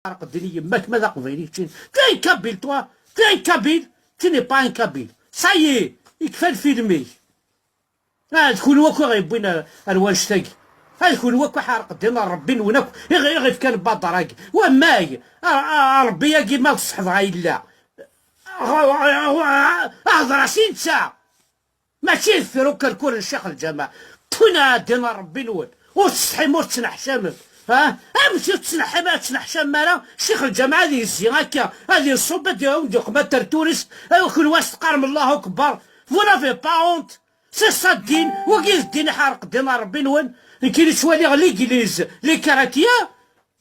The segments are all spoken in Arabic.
قدني يماك ماذا قبيلي tu es un Kabyle toi tu es un Kabyle tu n'es pas un Kabyle ça y est يكفى الفيلمي تكون واكو غيبوين الوان شتاق تكون واكو حارق دينا ربي نونك غير كان باطراك وماي ربي ياكي ما تصحض غايلا هضر سينتا ماشي الفيرو كالكون الشيخ الجماعة تونا دينا ربي نون وتصحي موت تنحشام امشي تنحشام مالا شيخ الجماعة هذه الزي هكا هذه الصوبة ديالهم قمة ترتوريس كل واش تقارم الله اكبر فو نافي با اونت سي سا الدين وكي الدين حارق دينا ربي نون كاين شوالي ليكليز لي كاراتيا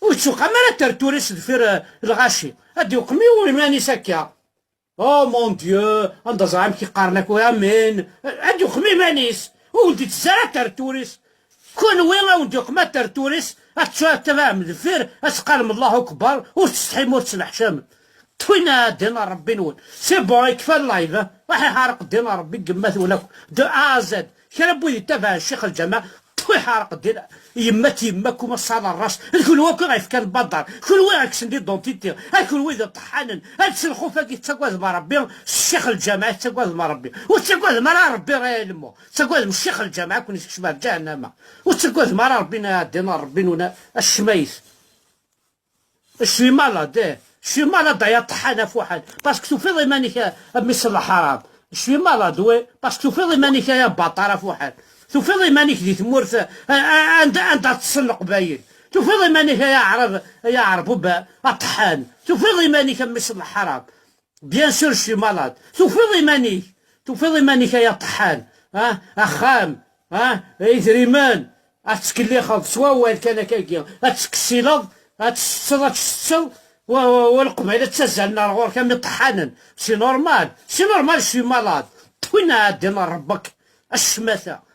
وتسوق مالا ترتوريس الفير الغاشي هادي وقمي ويماني ساكا او مون ديو عند زعيم كيقارنك وامين هادي وقمي مانيس ولدي تزرع ترتوريس كون وين ولدي قما ترتوريس تفهم الفير اسقال الله اكبر وتستحي موت الحشام توينا دينا ربي نون سي بون يكفى اللايف راح يحارق دينا ربي قمات ولا دو ازاد كان بوي تبع الشيخ الجماعة توي حارق دينا يماك وما صار الراس كل واكو غيف كان بدر كل واحد سندي دونتيتي كل واحد طحانا هاد الخوفه كي تسقواز مع ربي الشيخ الجماعة تسقواز مع ربي وتسقواز مع ربي غير يلمو تسقواز من الشيخ الجماعة كون يكشف جهنم وتسقواز مع ربنا دينا ربي ونا الشميس الشي مالاد شي مالاد يا طحانه فواحد باسكو توفيض مانيك مثل الحرام شي مالاد وي باسكو توفيض مانيك يا باطاره فواحد توفيض مانيك دي تمورث انت تسلق باين توفيض مانيك يا عرب طحان توفيض مانيك مثل الحرام بيان سور شي مالاد توفيض مانيك يا طحان اخام يثريمان اتسكلي خلط سوا كان كاكيا اتسكسيلض اتسل والقبيله تسزلنا الغور كامل طحانا سي نورمال شي مالاد توينا دينا ربك الشماثه